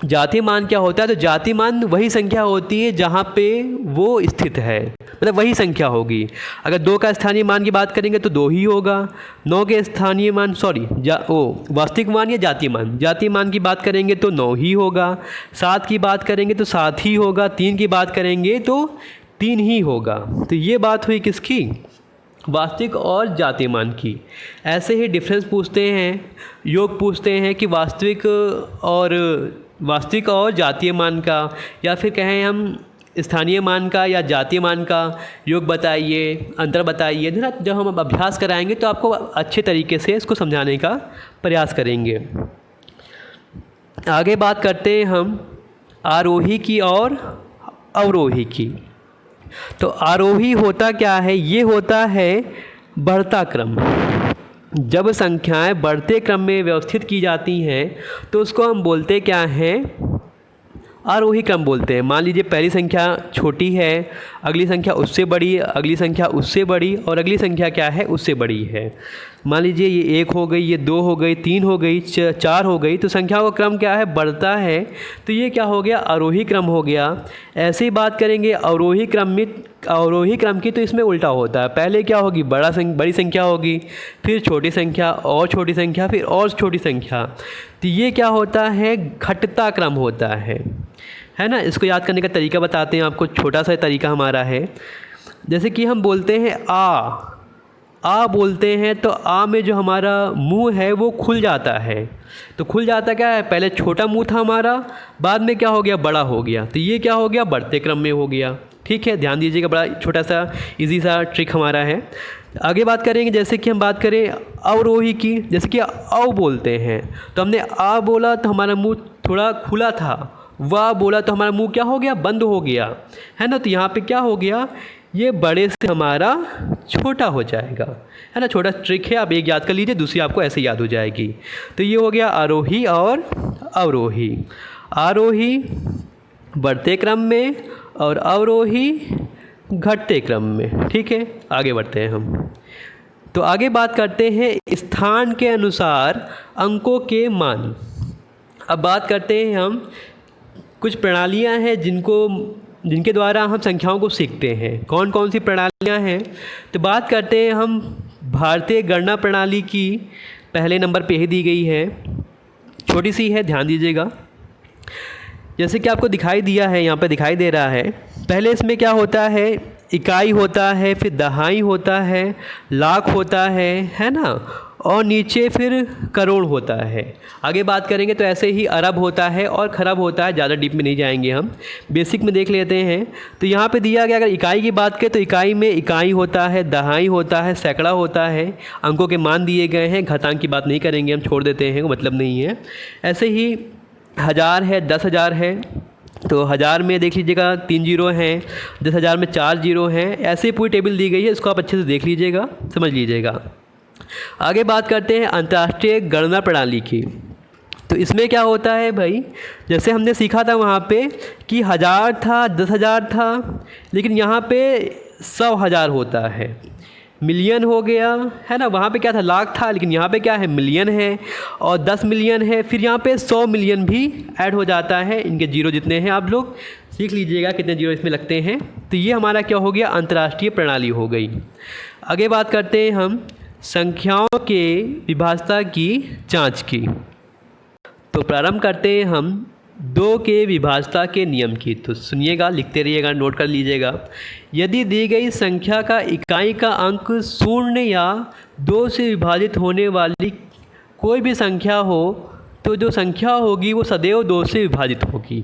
जातीय मान क्या होता है? तो जातीय मान वही संख्या होती है जहाँ पे वो स्थित है, मतलब वही संख्या होगी। अगर 2 का स्थानीय मान की बात करेंगे तो 2 ही होगा। 9 के स्थानीय मान वास्तविक मान या जातीय मान की बात करेंगे तो 9 ही होगा। 7 की बात करेंगे तो 7 ही होगा। 3 की बात करेंगे तो 3 ही होगा। तो ये बात हुई किसकी? वास्तविक और जातीय मान की। ऐसे ही डिफरेंस पूछते हैं, योग पूछते हैं कि वास्तविक और जातीय मान का, या फिर कहें हम स्थानीय मान का या जातीय मान का योग बताइए, अंतर बताइए ना। जब हम अभ्यास कराएंगे तो आपको अच्छे तरीके से इसको समझाने का प्रयास करेंगे। आगे बात करते हैं हम आरोही की और अवरोही की। तो आरोही होता क्या है? ये होता है बढ़ता क्रम। जब संख्याएं बढ़ते क्रम में व्यवस्थित की जाती हैं तो उसको हम बोलते क्या हैं? आरोही क्रम बोलते हैं। मान लीजिए पहली संख्या छोटी है, अगली संख्या उससे बड़ी, अगली संख्या उससे बड़ी, और अगली संख्या क्या है? उससे बड़ी है। मान लीजिए ये 1 हो गई, ये 2 हो गई, 3 हो गई, 4 हो गई। तो संख्याओं का क्रम क्या है? बढ़ता है। तो ये क्या हो गया? आरोही क्रम हो गया। ऐसे ही बात करेंगे अवरोही क्रम की, तो इसमें उल्टा होता है। पहले क्या होगी? बड़ी संख्या होगी, फिर छोटी संख्या और छोटी संख्या, फिर और छोटी संख्या। तो ये क्या होता है? घटता क्रम होता है ना। इसको याद करने का तरीका बताते हैं आपको। छोटा सा तरीका हमारा है, जैसे कि हम बोलते हैं आ बोलते हैं, तो आ में जो हमारा मुंह है वो खुल जाता है। तो खुल जाता क्या है? पहले छोटा मुंह था हमारा, बाद में क्या हो गया? बड़ा हो गया। तो ये क्या हो गया? बढ़ते क्रम में हो गया। ठीक है, ध्यान दीजिएगा, बड़ा छोटा सा इजी सा ट्रिक हमारा है। आगे बात करेंगे, जैसे कि हम बात करें अवरोही की। जैसे कि अव बोलते हैं, तो हमने आ बोला तो हमारा मुंह थोड़ा खुला था, वाह बोला तो हमारा मुंह क्या हो गया? बंद हो गया, है ना। तो यहाँ पे क्या हो गया? ये बड़े से हमारा छोटा हो जाएगा, है ना। छोटा ट्रिक है, आप एक याद कर लीजिए, दूसरी आपको ऐसे याद हो जाएगी। तो ये हो गया आरोही और अवरोही। आरोही बढ़ते क्रम में और अवरोही घटते क्रम में। ठीक है, आगे बढ़ते हैं हम। तो आगे बात करते हैं स्थान के अनुसार अंकों के मान। अब बात करते हैं हम, कुछ प्रणालियां हैं जिनके द्वारा हम संख्याओं को सीखते हैं। कौन कौन सी प्रणालियां हैं? तो बात करते हैं हम भारतीय गणना प्रणाली की। पहले नंबर पे ही दी गई है, छोटी सी है, ध्यान दीजिएगा। जैसे कि आपको दिखाई दिया है, यहाँ पे दिखाई दे रहा है। पहले इसमें क्या होता है? इकाई होता है, फिर दहाई होता है, लाख होता है ना, और नीचे फिर करोड़ होता है। आगे बात करेंगे तो ऐसे ही अरब होता है और खरब होता है। ज़्यादा डीप में नहीं जाएंगे, हम बेसिक में देख लेते हैं। तो यहाँ पे दिया गया, अगर इकाई की बात करें तो इकाई में इकाई होता है, दहाई होता है, सैकड़ा होता है। अंकों के मान दिए गए हैं, घातांक की बात नहीं करेंगे, हम छोड़ देते हैं, मतलब नहीं है। ऐसे ही हज़ार है, 10,000 है, तो हज़ार में देख लीजिएगा 3 जीरो हैं, 10,000 में 4 जीरो हैं। ऐसे पूरी टेबल दी गई है, इसको आप अच्छे से देख लीजिएगा, समझ लीजिएगा। आगे बात करते हैं अंतर्राष्ट्रीय गणना प्रणाली की। तो इसमें क्या होता है भाई? जैसे हमने सीखा था वहाँ पे कि 1000 था, 10,000 था, लेकिन यहाँ पे 100,000 होता है, मिलियन हो गया, है ना। वहाँ पे क्या था? लाख था, लेकिन यहाँ पे क्या है? मिलियन है, और 10 मिलियन है, फिर यहाँ पे 100 मिलियन भी ऐड हो जाता है। इनके जीरो जितने हैं आप लोग सीख लीजिएगा कितने जीरो इसमें लगते हैं। तो ये हमारा क्या हो गया? अंतर्राष्ट्रीय प्रणाली हो गई। आगे बात करते हैं हम संख्याओं के विभाज्यता की जांच की। तो प्रारंभ करते हैं हम 2 के विभाज्यता के नियम की। तो सुनिएगा, लिखते रहिएगा, नोट कर लीजिएगा। यदि दी गई संख्या का इकाई का अंक 0 या 2 से विभाजित होने वाली कोई भी संख्या हो तो जो संख्या होगी वो सदैव 2 से विभाजित होगी।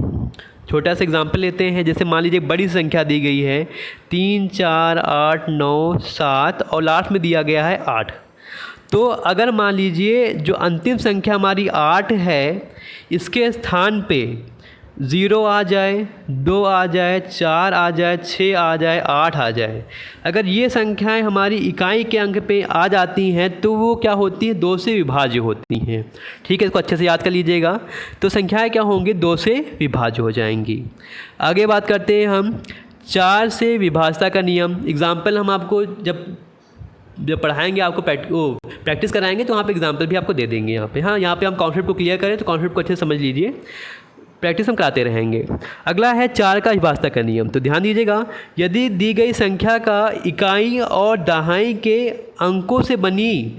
छोटा सा एग्जाम्पल लेते हैं। जैसे मान लीजिए बड़ी संख्या दी गई है 3, 4, 8, 9, 7 और लास्ट में दिया गया है 8। तो अगर मान लीजिए जो अंतिम संख्या हमारी 8 है, इसके स्थान पे 0 आ जाए, 2 आ जाए, 4 आ जाए, 6 आ जाए, 8 आ जाए, अगर ये संख्याएं हमारी इकाई के अंक पे आ जाती हैं तो वो क्या होती है? 2 से विभाज्य होती हैं। ठीक है, इसको अच्छे से याद कर लीजिएगा। तो संख्याएं क्या होंगी? 2 से विभाज्य हो जाएंगी। आगे बात करते हैं हम 4 से विभाज्यता का नियम। एग्जाम्पल हम आपको जब पढ़ाएंगे, आपको प्रैक्टिस कराएंगे, तो वहाँ पे एग्जाम्पल भी आपको दे देंगे यहाँ पे। हाँ, यहाँ पे हम कॉन्सेप्ट को क्लियर करें तो कॉन्सेप्ट को अच्छे से समझ लीजिए। प्रैक्टिस हम कराते रहेंगे। अगला है 4 का विभाजता का नियम। तो ध्यान दीजिएगा, यदि दी गई संख्या का इकाई और दहाई के अंकों से बनी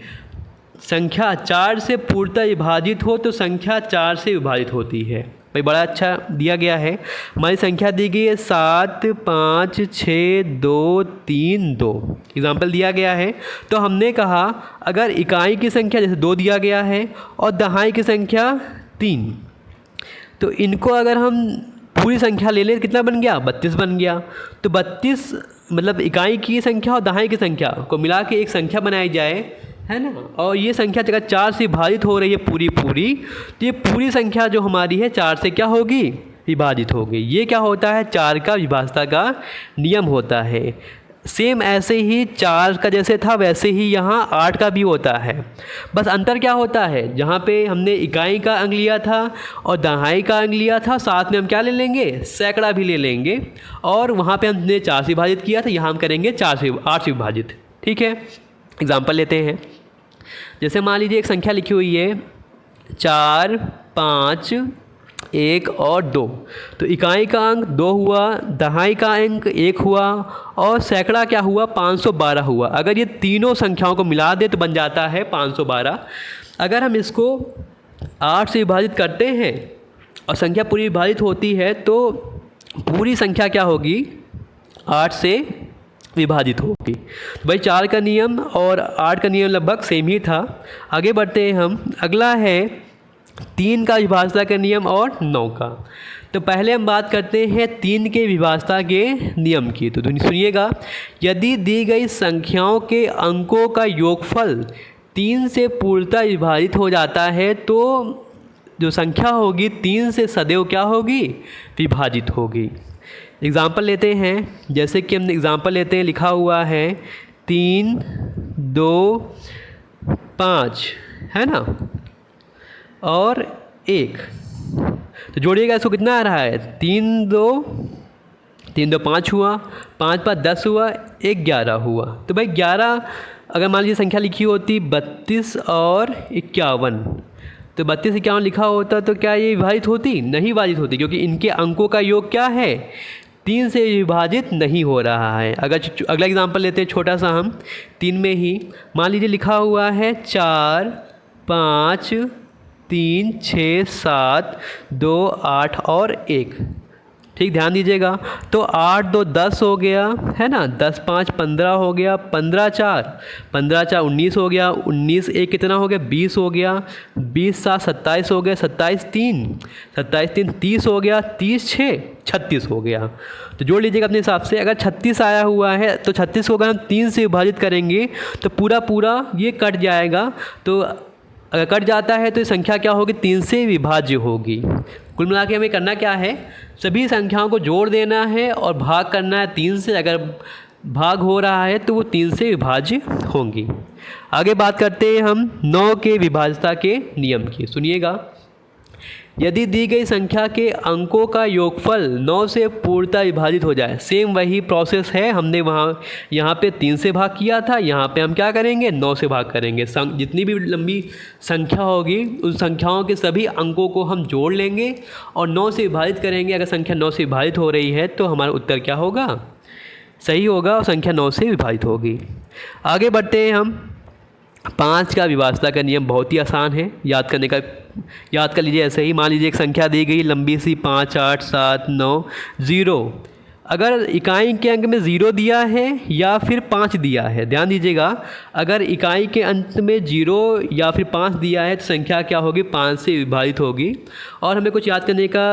संख्या 4 से पूर्णतः विभाजित हो तो संख्या 4 से विभाजित होती है। भाई बड़ा अच्छा दिया गया है। हमारी संख्या दी गई है 7 5 6 2 3 2 एग्जाम्पल दिया गया है। तो हमने कहा अगर इकाई की संख्या जैसे 2 दिया गया है और दहाई की संख्या 3, तो इनको अगर हम पूरी संख्या ले लें कितना बन गया, 32 बन गया। तो 32 मतलब इकाई की संख्या और दहाई की संख्या को मिला के एक संख्या बनाई जाए, है ना, और ये संख्या अगर 4 से विभाजित हो रही है पूरी तो ये पूरी संख्या जो हमारी है 4 से क्या होगी, विभाजित होगी। ये क्या होता है, 4 का विभाजता का नियम होता है। सेम ऐसे ही 4 का जैसे था वैसे ही यहाँ 8 का भी होता है। बस अंतर क्या होता है, जहाँ पे हमने इकाई का अंक लिया था और दहाई का अंक लिया था, साथ में हम क्या ले लेंगे, सैकड़ा भी ले लेंगे। और वहाँ पे हमने 4 से विभाजित किया था, यहाँ हम करेंगे 8 से विभाजित। ठीक है, एग्जाम्पल लेते हैं। जैसे मान लीजिए एक संख्या लिखी हुई है 4 5 1 और 2। तो इकाई का अंक 2 हुआ, दहाई का अंक 1 हुआ और सैकड़ा क्या हुआ, 512 हुआ। अगर ये तीनों संख्याओं को मिला दे तो बन जाता है 512। अगर हम इसको 8 से विभाजित करते हैं और संख्या पूरी विभाजित होती है तो पूरी संख्या क्या होगी, 8 से विभाजित होगी। तो भाई 4 का नियम और 8 का नियम लगभग सेम ही था। आगे बढ़ते हैं हम। अगला है 3 का विभाजता का नियम और 9 का। तो पहले हम बात करते हैं 3 के विभाजता के नियम की। तो सुनिएगा, यदि दी गई संख्याओं के अंकों का योगफल 3 से पूर्णतः विभाजित हो जाता है तो जो संख्या होगी 3 से सदैव क्या होगी, विभाजित होगी। एग्ज़ाम्पल लेते हैं। जैसे कि हम एग्ज़ाम्पल लेते हैं, लिखा हुआ है 3 2 5, है ना, और 1। तो जोड़िएगा, इसको कितना आ रहा है, 3 2 5 हुआ, 5 5 10 हुआ, 1 11 हुआ। तो भाई 11 अगर मान लीजिए संख्या लिखी होती 32 और 51, तो 32 51 लिखा होता तो क्या ये विभाजित होती, नहीं विभाजित होती, क्योंकि इनके अंकों का योग क्या है, 3 से विभाजित नहीं हो रहा है। अगर अगला एग्जांपल लेते हैं छोटा सा हम, 3 में ही मान लीजिए लिखा हुआ है 4 5 3 6 7 2 8 और 1। ठीक, ध्यान दीजिएगा। तो 8 2 10 हो गया, है ना, 10 5 15 हो गया, 15 4 19 हो गया, 19 1 कितना हो गया, 20 हो गया, 20 7 27 हो गया, 27 3 30 हो गया, 30 6 36 हो गया। तो जोड़ लीजिएगा अपने हिसाब से। अगर 36 आया हुआ है तो 36 को अगर हम 3 से विभाजित करेंगे तो पूरा ये कट जाएगा। तो अगर कट जाता है तो ये संख्या क्या होगी, 3 से विभाज्य होगी। कुल मिला के हमें करना क्या है, सभी संख्याओं को जोड़ देना है और भाग करना है 3 से। अगर भाग हो रहा है तो वो 3 से विभाज्य होंगी। आगे बात करते हैं हम 9 के विभाज्यता के नियम की। सुनिएगा, यदि दी गई संख्या के अंकों का योगफल 9 से पूर्णतः विभाजित हो जाए, सेम वही प्रोसेस है, हमने यहाँ पे 3 से भाग किया था, यहाँ पे हम क्या करेंगे, 9 से भाग करेंगे। जितनी भी लंबी संख्या होगी उन संख्याओं के सभी अंकों को हम जोड़ लेंगे और 9 से विभाजित करेंगे। अगर संख्या 9 से विभाजित हो रही है तो हमारा उत्तर क्या होगा, सही होगा और संख्या 9 से विभाजित होगी। आगे बढ़ते हैं हम। 5 का विभाज्यता का नियम बहुत ही आसान है, याद कर लीजिए। ऐसे ही मान लीजिए एक संख्या दी गई लंबी सी 5 8 7 9 0। अगर इकाई के अंक में 0 दिया है या फिर 5 दिया है, ध्यान दीजिएगा, अगर इकाई के अंत में 0 या फिर 5 दिया है तो संख्या क्या होगी, 5 से विभाजित होगी। और हमें कुछ याद करने का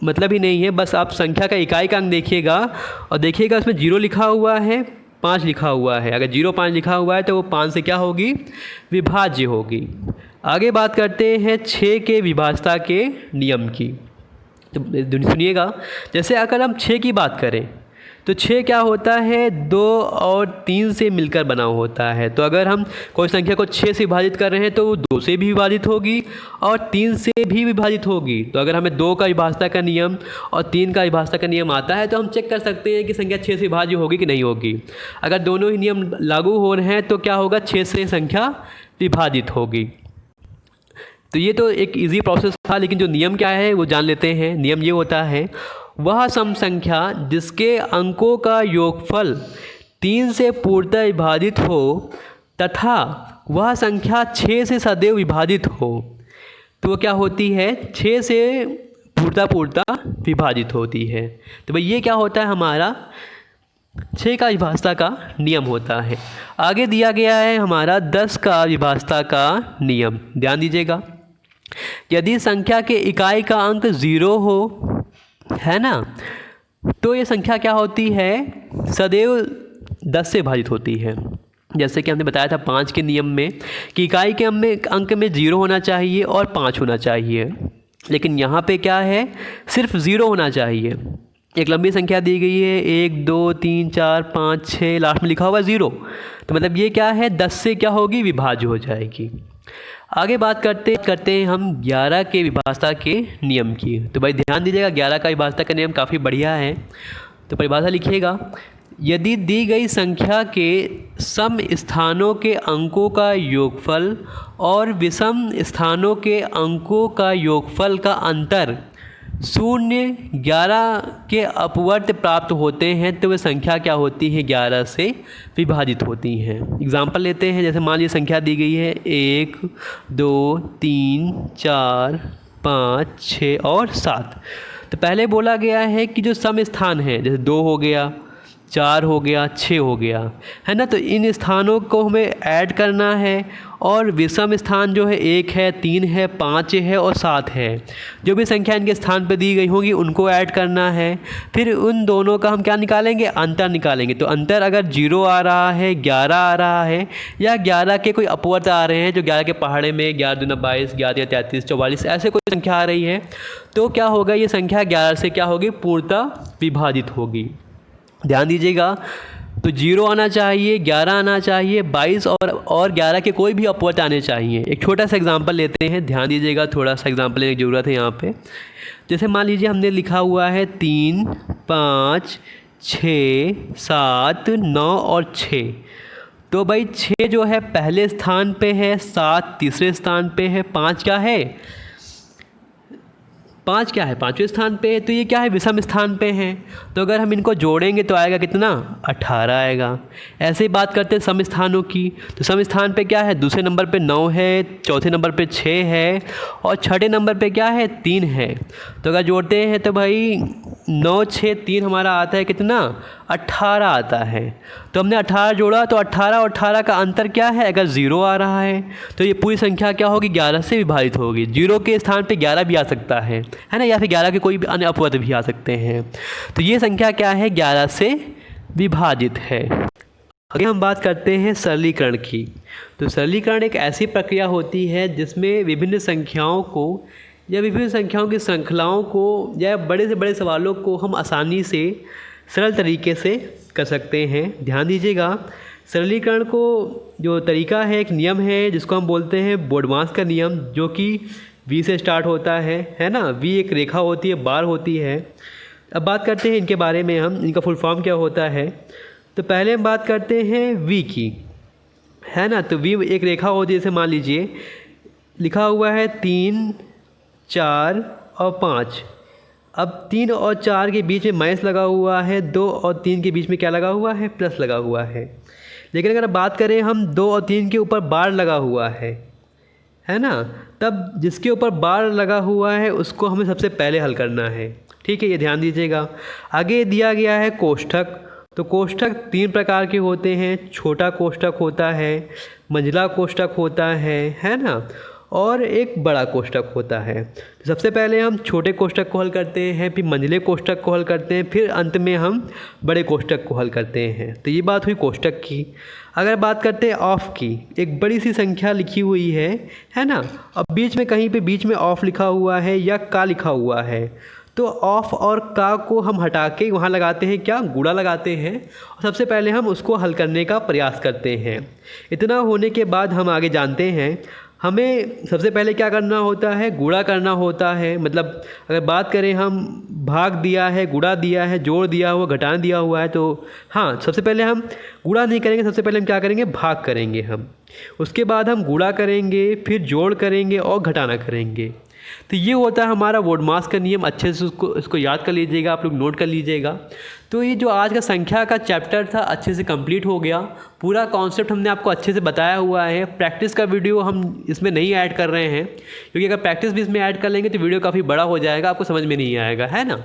मतलब ही नहीं है, बस आप संख्या का इकाई का अंक देखिएगा और देखिएगा उसमें 0 लिखा हुआ है, 5 लिखा हुआ है। अगर 0 5 लिखा हुआ है तो वो 5 से क्या होगी, विभाज्य होगी। आगे बात करते हैं 6 के विभाज्यता के नियम की। तो सुनिएगा, जैसे अगर हम 6 की बात करें तो 6 क्या होता है, 2 और 3 से मिलकर बना होता है। तो अगर हम कोई संख्या को 6 से विभाजित कर रहे हैं तो वो 2 से भी विभाजित होगी और 3 से भी विभाजित होगी। तो अगर हमें 2 का विभाज्यता का नियम और 3 का विभाज्यता का नियम आता है तो हम चेक कर सकते हैं कि संख्या 6 से विभाज्य होगी कि नहीं होगी। अगर दोनों ही नियम लागू हो रहे हैं तो क्या होगा, 6 से संख्या विभाजित होगी। तो ये तो एक इजी प्रोसेस था, लेकिन जो नियम क्या है वो जान लेते हैं। नियम ये होता है, वह सम संख्या जिसके अंकों का योगफल 3 से पूर्णतः विभाजित हो तथा वह संख्या 6 से सदैव विभाजित हो। तो वो क्या होती है, 6 से पूर्णतः विभाजित होती है। तो भाई ये क्या होता है, हमारा 6 का विभाज्यता का नियम होता है। आगे दिया गया है हमारा 10 का विभाज्यता का नियम। ध्यान दीजिएगा, यदि संख्या के इकाई का अंक 0 हो, है ना, तो ये संख्या क्या होती है, सदैव 10 से विभाजित होती है। जैसे कि हमने बताया था 5 के नियम में कि इकाई के अंक में 0 होना चाहिए और 5 होना चाहिए, लेकिन यहाँ पे क्या है, सिर्फ 0 होना चाहिए। एक लंबी संख्या दी गई है 1 2 3 4 5 6, लास्ट में लिखा हुआ 0, तो मतलब ये क्या है, 10 से क्या होगी, विभाज्य हो जाएगी। आगे बात करते हैं हम 11 के विभाज्यता के नियम की। तो भाई ध्यान दीजिएगा, 11 का विभाज्यता का नियम काफ़ी बढ़िया है। तो परिभाषा लिखिएगा, यदि दी गई संख्या के सम स्थानों के अंकों का योगफल और विषम स्थानों के अंकों का योगफल का अंतर 0, 11 के अपवर्त प्राप्त होते हैं, तो वे संख्या क्या होती है, 11 से विभाजित होती हैं। एग्जाम्पल लेते हैं, जैसे मान लीजिए संख्या दी गई है 1 2 3 4 5 6 और 7। तो पहले बोला गया है कि जो सम स्थान है, जैसे 2 हो गया, 4 हो गया, 6 हो गया, है ना, तो इन स्थानों को हमें ऐड करना है। और विषम स्थान जो है 1 है, 3 है, 5 है और 7 है। जो भी संख्या इनके स्थान पर दी गई होगी उनको ऐड करना है। फिर उन दोनों का हम क्या निकालेंगे, अंतर निकालेंगे। तो अंतर अगर 0 आ रहा है, 11 आ रहा है, या 11 के कोई अपवर्त आ रहे हैं, जो 11 के पहाड़े में 11 दूना 22, 11 33 44 ऐसे कोई संख्या आ रही है, तो क्या होगा, ये संख्या 11 से क्या होगी, पूर्णतः विभाजित होगी। ध्यान दीजिएगा, तो 0 आना चाहिए, 11 आना चाहिए, 22 और 11 के कोई भी अपवर्त आने चाहिए। एक छोटा सा एग्जांपल लेते हैं, ध्यान दीजिएगा, थोड़ा सा एग्जांपल लेने की ज़रूरत है यहाँ पे। जैसे मान लीजिए हमने लिखा हुआ है 3 5 6 7 9 और 6। तो भाई 6 जो है पहले स्थान पे है, 7 तीसरे स्थान पे है, 5 क्या है, 5 क्या है, 5वें स्थान पे है। तो ये क्या है, विषम स्थान पे है। तो अगर हम इनको जोड़ेंगे तो आएगा कितना, 18 आएगा। ऐसे ही बात करते हैं सम स्थानों की। तो सम स्थान पे क्या है, दूसरे नंबर पे 9 है, चौथे नंबर पे 6 है और छठे नंबर पे क्या है, 3 है। तो अगर जोड़ते हैं तो भाई 9 6 3 हमारा आता है कितना, 18 आता है। तो हमने 18 जोड़ा, तो 18 और 18 का अंतर क्या है, अगर 0 आ रहा है तो ये पूरी संख्या क्या होगी, 11 से विभाजित होगी। 0 के स्थान पे 11 भी आ सकता है ना, या फिर 11 के कोई भी अन्य अपवर्त भी आ सकते हैं। तो ये संख्या क्या है, 11 से विभाजित है। आगे हम बात करते हैं सरलीकरण की। तो सरलीकरण एक ऐसी प्रक्रिया होती है जिसमें विभिन्न संख्याओं को या विभिन्न संख्याओं की श्रृंखलाओं को या बड़े से बड़े सवालों को हम आसानी से सरल तरीके से कर सकते हैं। ध्यान दीजिएगा, सरलीकरण को जो तरीका है, एक नियम है जिसको हम बोलते हैं बोडमास का नियम, जो कि V से स्टार्ट होता है ना। V एक रेखा होती है, बार होती है। अब बात करते हैं इनके बारे में, हम इनका फुल फॉर्म क्या होता है। तो पहले हम बात करते हैं V की, है ना। तो V एक रेखा होती है, जैसे मान लीजिए लिखा हुआ है 3 4 और 5। अब 3 और 4 के बीच में माइनस लगा हुआ है, 2 और 3 के बीच में क्या लगा हुआ है, प्लस लगा हुआ है। लेकिन अगर बात करें हम 2 और 3 के ऊपर बार लगा हुआ है ना, तब जिसके ऊपर बार लगा हुआ है उसको हमें सबसे पहले हल करना है। ठीक है, ये ध्यान दीजिएगा। आगे दिया गया है कोष्ठक। तो कोष्ठक 3 प्रकार के होते हैं। छोटा कोष्ठक होता है, मंझला कोष्ठक होता है ना, और एक बड़ा कोष्ठक होता है। तो सबसे पहले हम छोटे कोष्ठक को हल करते हैं, फिर मंझले कोष्ठक को हल करते हैं, फिर अंत में हम बड़े कोष्ठक को हल करते हैं। तो ये बात हुई कोष्ठक की। अगर बात करते हैं ऑफ की, एक बड़ी सी संख्या लिखी हुई है ना, अब बीच में कहीं पे बीच में ऑफ लिखा हुआ है या का लिखा हुआ है, तो ऑफ और का को हम हटा के वहाँ लगाते हैं क्या, गुणा लगाते हैं, और सबसे पहले हम उसको हल करने का प्रयास करते हैं। इतना होने के बाद हम आगे जानते हैं, हमें सबसे पहले क्या करना होता है, गुणा करना होता है। मतलब अगर बात करें हम भाग दिया है, गुणा दिया है, जोड़ दिया हुआ, घटाना दिया हुआ है, तो हाँ सबसे पहले हम गुणा नहीं करेंगे, सबसे पहले हम क्या करेंगे, भाग करेंगे हम। उसके बाद हम गुणा करेंगे, फिर जोड़ करेंगे और घटाना करेंगे। तो ये होता है हमारा वोडमास का नियम। अच्छे से उसको याद कर लीजिएगा, आप लोग नोट कर लीजिएगा। तो ये जो आज का संख्या का चैप्टर था अच्छे से कंप्लीट हो गया। पूरा कॉन्सेप्ट हमने आपको अच्छे से बताया हुआ है। प्रैक्टिस का वीडियो हम इसमें नहीं ऐड कर रहे हैं, क्योंकि अगर प्रैक्टिस भी इसमें ऐड कर लेंगे तो वीडियो काफ़ी बड़ा हो जाएगा, आपको समझ में नहीं आएगा, है ना।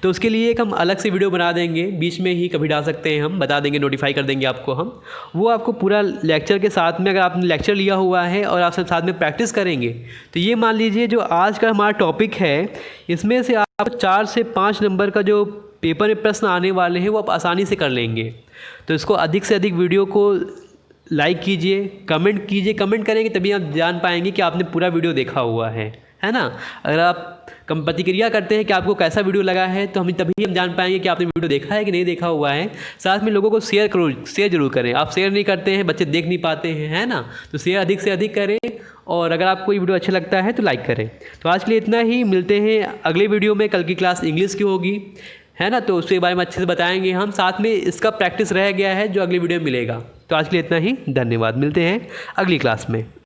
तो उसके लिए एक हम अलग से वीडियो बना देंगे, बीच में ही कभी डाल सकते हैं, हम बता देंगे, नोटिफाई कर देंगे आपको हम। वो आपको पूरा लेक्चर के साथ में, अगर आपने लेक्चर लिया हुआ है और आप सब साथ में प्रैक्टिस करेंगे, तो ये मान लीजिए जो आज का हमारा टॉपिक है, इसमें से आप 4 से 5 नंबर का जो पेपर में प्रश्न आने वाले हैं वो आप आसानी से कर लेंगे। तो इसको अधिक से अधिक वीडियो को लाइक कीजिए, कमेंट कीजिए। कमेंट करेंगे तभी आप जान पाएंगे कि आपने पूरा वीडियो देखा हुआ है ना। अगर आप प्रतिक्रिया करते हैं कि आपको कैसा वीडियो लगा है, तो हम तभी हम जान पाएंगे कि आपने वीडियो देखा है कि नहीं देखा हुआ है। साथ में लोगों को शेयर जरूर करें। आप शेयर नहीं करते हैं, बच्चे देख नहीं पाते हैं, है ना। तो शेयर अधिक से अधिक करें, और अगर आपको ये वीडियो अच्छा लगता है तो लाइक करें। तो आज के लिए इतना ही, मिलते हैं अगले वीडियो में। कल की क्लास इंग्लिश की होगी, है ना, तो उसके बारे में अच्छे से बताएंगे हम। साथ में इसका प्रैक्टिस रह गया है जो अगली वीडियो में मिलेगा। तो आज के लिए इतना ही, धन्यवाद। मिलते हैं अगली क्लास में।